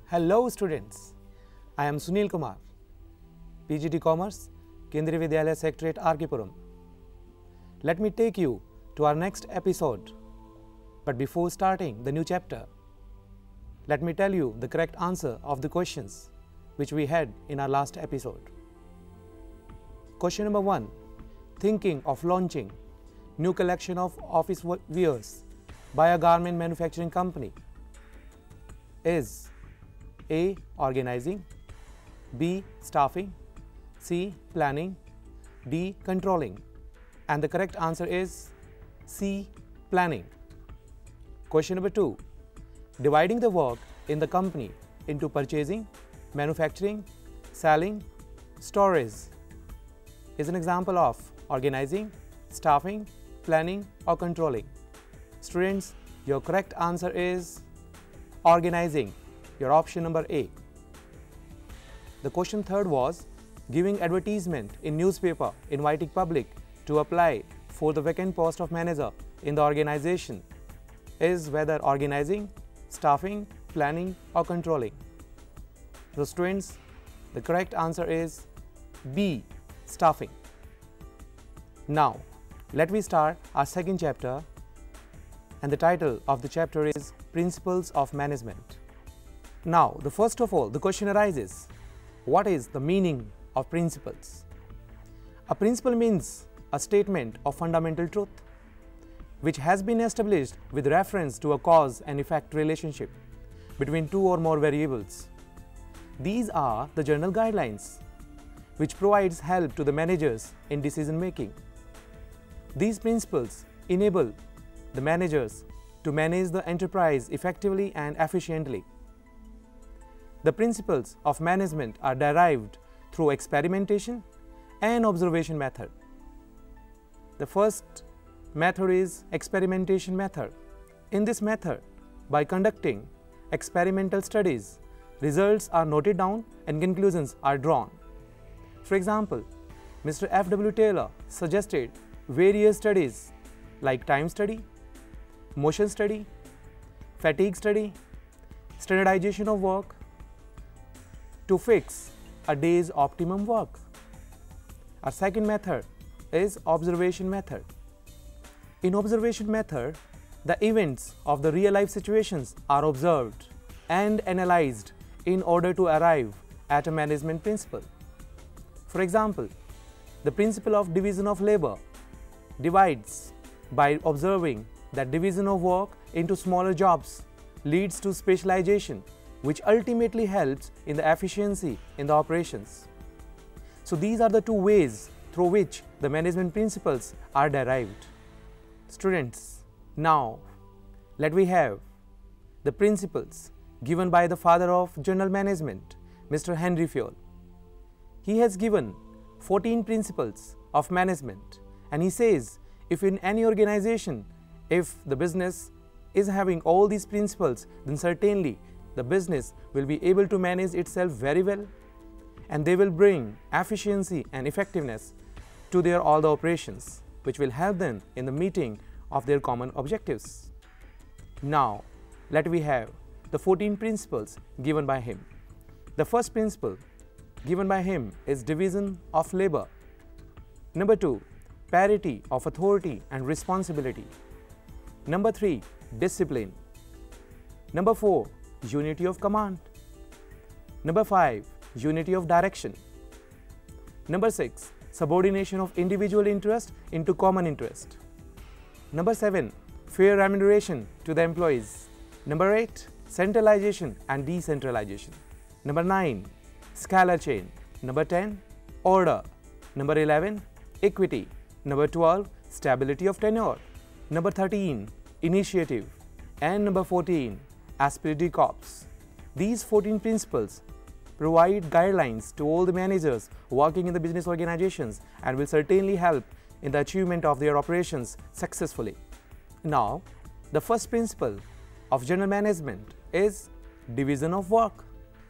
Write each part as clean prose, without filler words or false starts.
Hello students, I am Sunil Kumar, PGT Commerce, Kendriya Vidyalaya Secretariat RK-Puram. Let me take you to our next episode. But before starting the new chapter, let me tell you the correct answer of the questions which we had in our last episode. Question number 1. Thinking of launching new collection of office wears by a garment manufacturing company is A. Organizing, B. Staffing, C. Planning, D. Controlling. And the correct answer is C. Planning. Question number 2. Dividing the work in the company into purchasing, manufacturing, selling, storage is an example of organizing, staffing, planning or controlling. Students, your correct answer is organizing, your option number A. The question 3rd was giving advertisement in newspaper inviting public to apply for the vacant post of manager in the organization is whether organizing, staffing, planning or controlling. So students, the correct answer is B. Staffing. Now, let me start our second chapter, and the title of the chapter is Principles of Management. Now, first of all, the question arises, what is the meaning of principles? A principle means a statement of fundamental truth which has been established with reference to a cause and effect relationship between two or more variables. These are the general guidelines which provides help to the managers in decision making. These principles enable the managers to manage the enterprise effectively and efficiently. The principles of management are derived through experimentation and observation method. The first method is experimentation method. In this method, by conducting experimental studies, results are noted down and conclusions are drawn. For example, Mr. F.W. Taylor suggested various studies like time study, motion study, fatigue study, standardization of work to fix a day's optimum work. Our second method is observation method. In observation method, the events of the real life situations are observed and analyzed in order to arrive at a management principle. For example, the principle of division of labor divides by observing that division of work into smaller jobs leads to specialization, which ultimately helps in the efficiency in the operations. So these are the two ways through which the management principles are derived. Students, now let we have the principles given by the father of general management, Mr. Henry Fayol. He has given 14 principles of management, and he says if in any organization, if the business is having all these principles, then certainly the business will be able to manage itself very well, and they will bring efficiency and effectiveness to their all the operations, which will help them in the meeting of their common objectives. Now, let we have the 14 principles given by him. The first principle given by him is division of labor. Number 2, parity of authority and responsibility. Number 3, discipline. Number 4, unity of command. Number 5, unity of direction. Number 6, subordination of individual interest into common interest. Number 7, fair remuneration to the employees. Number 8, centralization and decentralization. Number 9, scalar chain. Number 10, order. Number 11, equity. Number 12, stability of tenure. Number 13, initiative. And number 14, esprit de corps. These 14 principles provide guidelines to all the managers working in the business organizations and will certainly help in the achievement of their operations successfully. Now, the first principle of general management is division of work.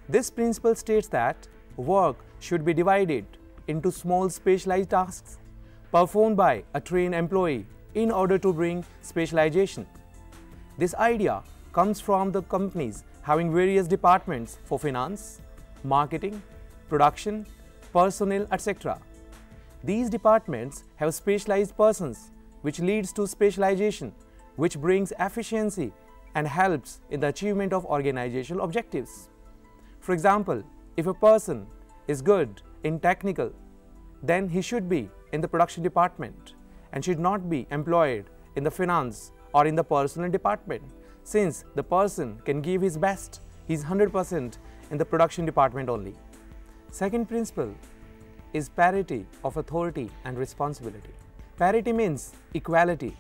This principle states that work should be divided into small specialized tasks performed by a trained employee in order to bring specialization. This idea comes from the companies having various departments for finance, marketing, production, personnel, etc. These departments have specialized persons, which leads to specialization, which brings efficiency and helps in the achievement of organizational objectives. For example, if a person is good in technical, then he should be in the production department and should not be employed in the finance or in the personnel department, since the person can give his best, his 100% in the production department only. Second principle is parity of authority and responsibility. Parity means equality.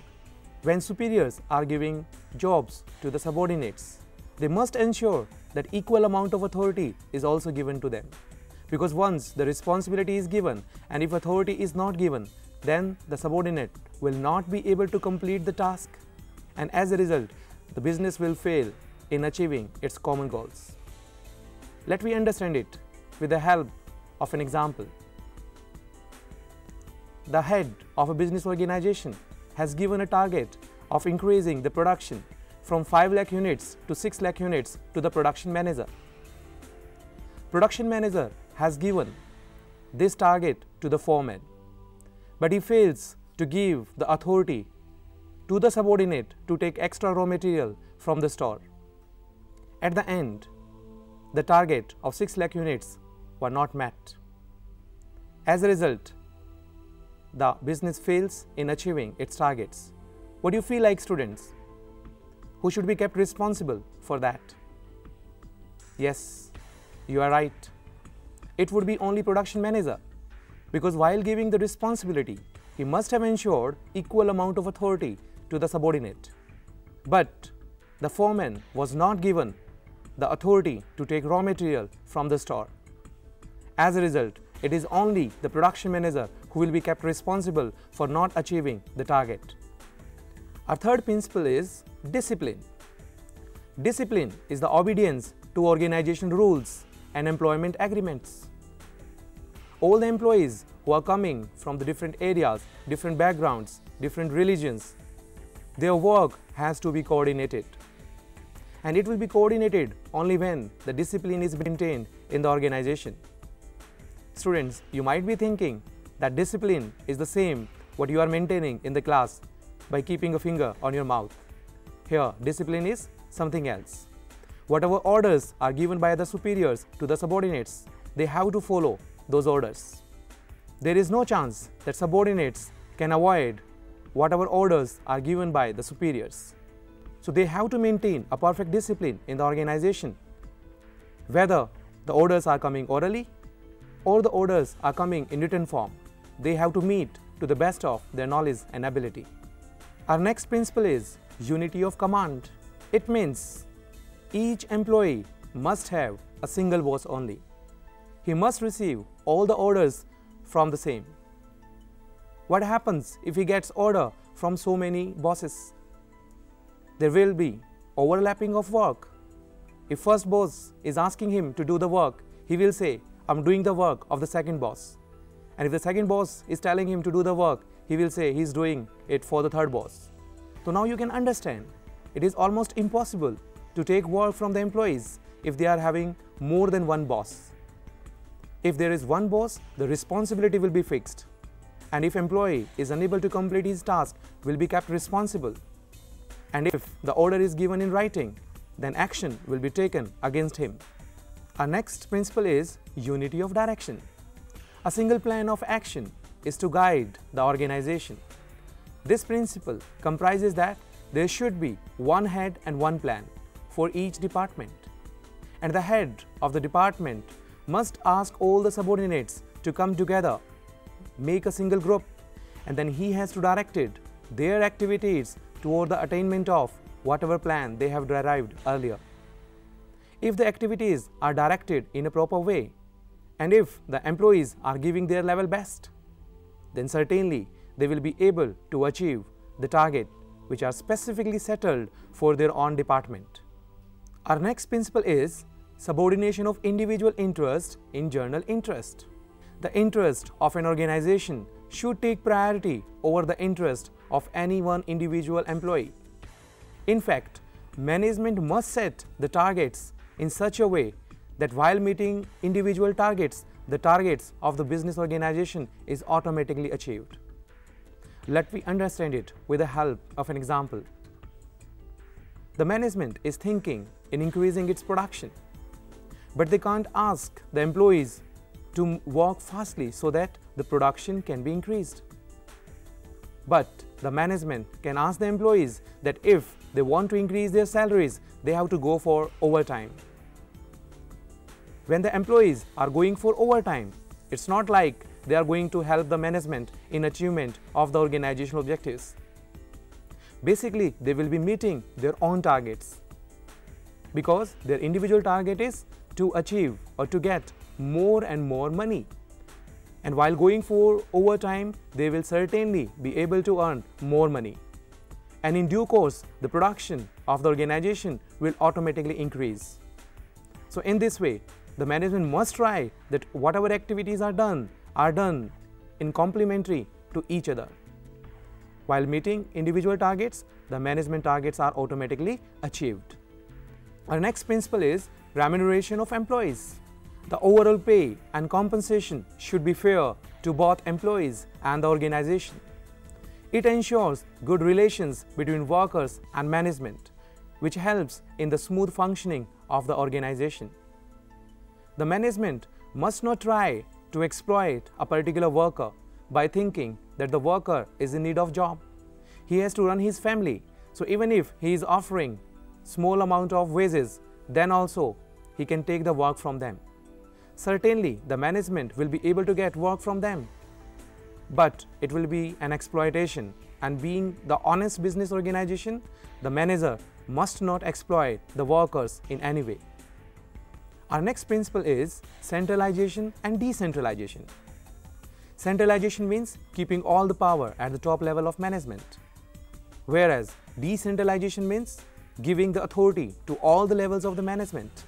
When superiors are giving jobs to the subordinates, they must ensure that equal amount of authority is also given to them. Because once the responsibility is given and if authority is not given, then the subordinate will not be able to complete the task, and as a result, the business will fail in achieving its common goals. Let me understand it with the help of an example. The head of a business organization has given a target of increasing the production from 5 lakh units to 6 lakh units to the production manager. Production manager has given this target to the foreman, but he fails to give the authority to the subordinate to take extra raw material from the store. At the end, the target of 6 lakh units were not met. As a result, the business fails in achieving its targets. What do you feel like, students? Who should be kept responsible for that? Yes, you are right. It would be only production manager, because while giving the responsibility, he must have ensured equal amount of authority to the subordinate. But the foreman was not given the authority to take raw material from the store. As a result, it is only the production manager who will be kept responsible for not achieving the target. Our third principle is discipline. Discipline is the obedience to organization rules and employment agreements. All the employees who are coming from the different areas, different backgrounds, different religions, their work has to be coordinated. And it will be coordinated only when the discipline is maintained in the organization. Students, you might be thinking that discipline is the same what you are maintaining in the class by keeping a finger on your mouth. Here, discipline is something else. Whatever orders are given by the superiors to the subordinates, they have to follow those orders. There is no chance that subordinates can avoid whatever orders are given by the superiors. So they have to maintain a perfect discipline in the organization, whether the orders are coming orally or the orders are coming in written form. They have to meet to the best of their knowledge and ability. Our next principle is unity of command. It means each employee must have a single boss only. He must receive all the orders from the same. What happens if he gets order from so many bosses? There will be overlapping of work. If first boss is asking him to do the work, he will say, I'm doing the work of the second boss. And if the second boss is telling him to do the work, he will say he's doing it for the third boss. So now you can understand, it is almost impossible to take work from the employees if they are having more than one boss. If there is one boss, the responsibility will be fixed. And if employee is unable to complete his task, will be kept responsible. And if the order is given in writing, then action will be taken against him. Our next principle is unity of direction. A single plan of action is to guide the organization. This principle comprises that there should be one head and one plan for each department. And the head of the department must ask all the subordinates to come together, make a single group, and then he has to direct their activities toward the attainment of whatever plan they have derived earlier. If the activities are directed in a proper way, and if the employees are giving their level best, then certainly they will be able to achieve the target which are specifically settled for their own department. Our next principle is subordination of individual interest in general interest. The interest of an organization should take priority over the interest of any one individual employee. In fact, management must set the targets in such a way that while meeting individual targets, the targets of the business organization is automatically achieved. Let me understand it with the help of an example. The management is thinking in increasing its production, but they can't ask the employees to work fastly so that the production can be increased. But the management can ask the employees that if they want to increase their salaries, they have to go for overtime. When the employees are going for overtime, it's not like they are going to help the management in achievement of the organizational objectives. Basically, they will be meeting their own targets because their individual target is to achieve or to get more and more money. And while going for overtime, they will certainly be able to earn more money. And in due course, the production of the organization will automatically increase. So in this way, the management must try that whatever activities are done in complementary to each other. While meeting individual targets, the management targets are automatically achieved. Our next principle is remuneration of employees. The overall pay and compensation should be fair to both employees and the organization. It ensures good relations between workers and management, which helps in the smooth functioning of the organization. The management must not try to exploit a particular worker by thinking that the worker is in need of job. He has to run his family, so even if he is offering small amount of wages, then also he can take the work from them. Certainly, the management will be able to get work from them, but it will be an exploitation, and being the honest business organization, the manager must not exploit the workers in any way. Our next principle is centralization and decentralization. Centralization means keeping all the power at the top level of management, whereas decentralization means giving the authority to all the levels of the management.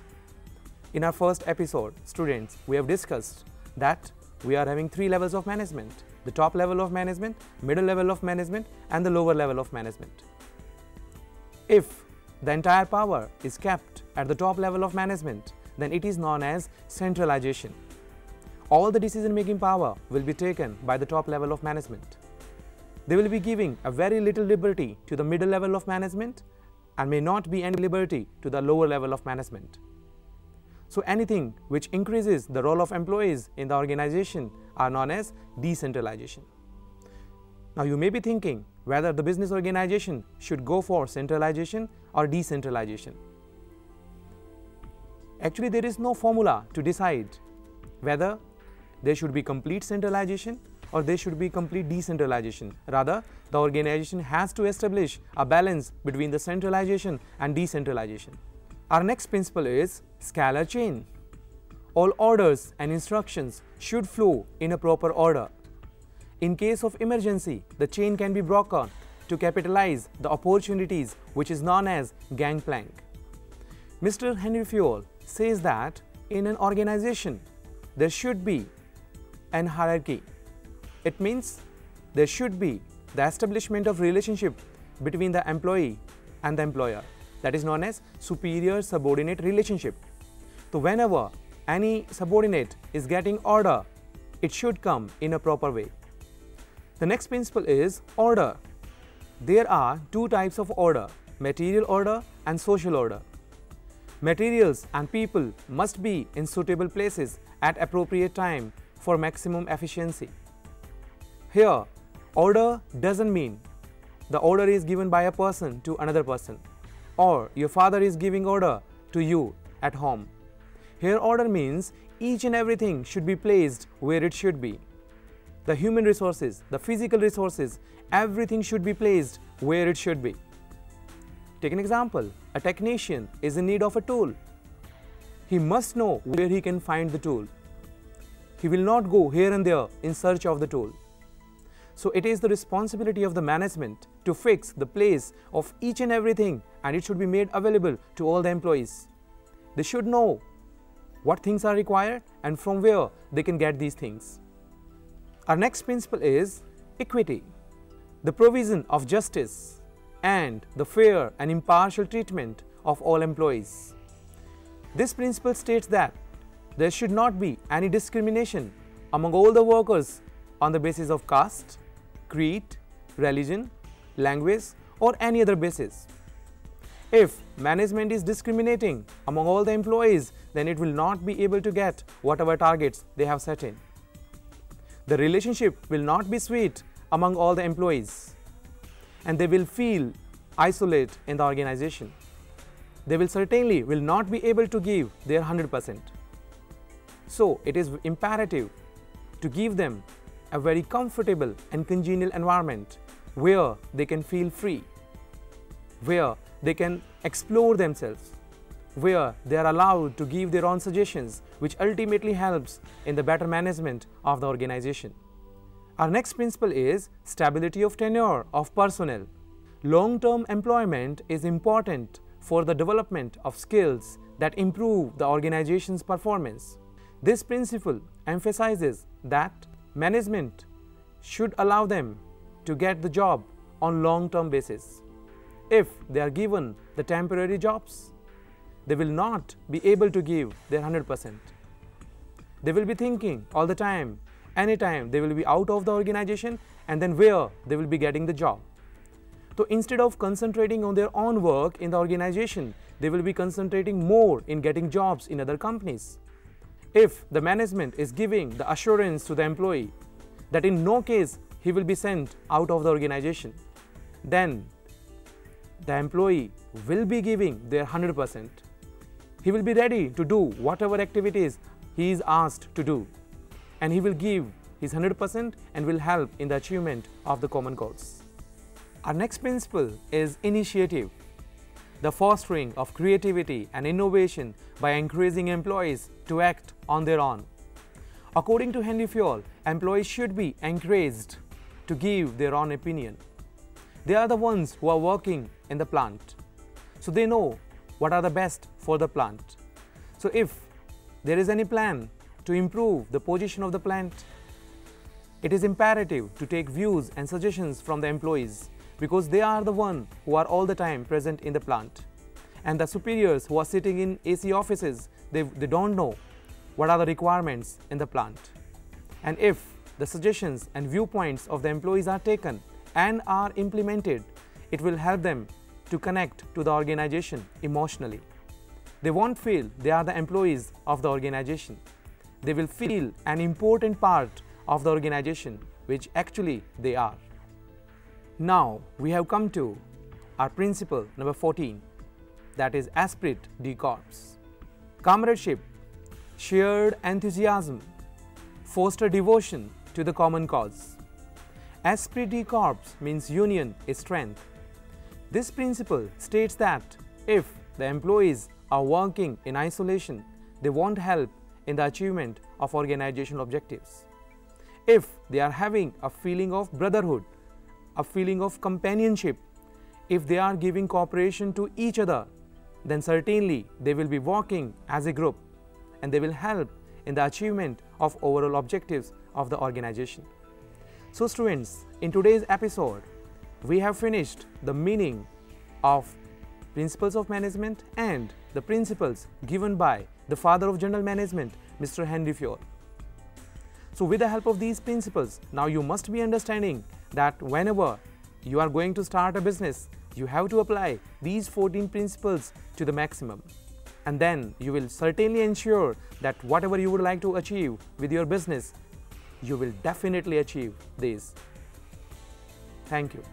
In our first episode, students, we have discussed that we are having 3 levels of management: the top level of management, middle level of management, and the lower level of management. If the entire power is kept at the top level of management, then it is known as centralization. All the decision-making power will be taken by the top level of management. They will be giving a very little liberty to the middle level of management and may not be any liberty to the lower level of management. So anything which increases the role of employees in the organization are known as decentralization. Now you may be thinking whether the business organization should go for centralization or decentralization. Actually, there is no formula to decide whether there should be complete centralization or there should be complete decentralization. Rather, the organization has to establish a balance between the centralization and decentralization. Our next principle is scalar chain. All orders and instructions should flow in a proper order. In case of emergency, the chain can be broken to capitalize the opportunities, which is known as gangplank. Mr. Henry Fayol says that in an organization, there should be an hierarchy. It means there should be the establishment of relationship between the employee and the employer. That is known as superior-subordinate relationship. So whenever any subordinate is getting order, it should come in a proper way. The next principle is order. There are 2 types of order: material order and social order. Materials and people must be in suitable places at appropriate time for maximum efficiency. Here, order doesn't mean the order is given by a person to another person, or your father is giving order to you at home. Here, order means each and everything should be placed where it should be. The human resources, the physical resources, everything should be placed where it should be. Take an example. A technician is in need of a tool. He must know where he can find the tool. He will not go here and there in search of the tool. So it is the responsibility of the management to fix the place of each and everything, and it should be made available to all the employees. They should know what things are required and from where they can get these things. Our next principle is equity. The provision of justice and the fair and impartial treatment of all employees. This principle states that there should not be any discrimination among all the workers on the basis of caste, creed, religion, language, or any other basis. If management is discriminating among all the employees, then it will not be able to get whatever targets they have set in. The relationship will not be sweet among all the employees, and they will feel isolated in the organization. They will certainly not be able to give their 100%. So it is imperative to give them a very comfortable and congenial environment where they can feel free, where they can explore themselves, where they are allowed to give their own suggestions, which ultimately helps in the better management of the organization. Our next principle is stability of tenure of personnel. Long-term employment is important for the development of skills that improve the organization's performance. This principle emphasizes that management should allow them to get the job on long-term basis. If they are given the temporary jobs, they will not be able to give their 100%. They will be thinking all the time, anytime they will be out of the organization, and then where they will be getting the job. So instead of concentrating on their own work in the organization, they will be concentrating more in getting jobs in other companies. If the management is giving the assurance to the employee that in no case he will be sent out of the organization, then the employee will be giving their 100%. He will be ready to do whatever activities he is asked to do, and he will give his 100% and will help in the achievement of the common goals. Our next principle is initiative, the fostering of creativity and innovation by encouraging employees to act on their own. According to Henry Fayol, employees should be encouraged to give their own opinion. They are the ones who are working in the plant, so they know what are the best for the plant. So if there is any plan to improve the position of the plant, it is imperative to take views and suggestions from the employees, because they are the ones who are all the time present in the plant. And the superiors who are sitting in AC offices, they don't know what are the requirements in the plant. And if the suggestions and viewpoints of the employees are taken and are implemented, it will help them to connect to the organization emotionally. They won't feel they are the employees of the organization. They will feel an important part of the organization, which actually they are. Now we have come to our principle number 14, that is esprit de corps. Comradeship, shared enthusiasm, foster devotion to the common cause. Esprit de corps means union is strength. This principle states that if the employees are working in isolation, they won't help in the achievement of organizational objectives. If they are having a feeling of brotherhood, a feeling of companionship, if they are giving cooperation to each other, then certainly they will be working as a group and they will help in the achievement of overall objectives of the organization. So students, in today's episode, we have finished the meaning of principles of management and the principles given by the father of general management, Mr. Henry Fayol. So with the help of these principles, now you must be understanding that whenever you are going to start a business, you have to apply these 14 principles to the maximum. And then you will certainly ensure that whatever you would like to achieve with your business, you will definitely achieve this. Thank you.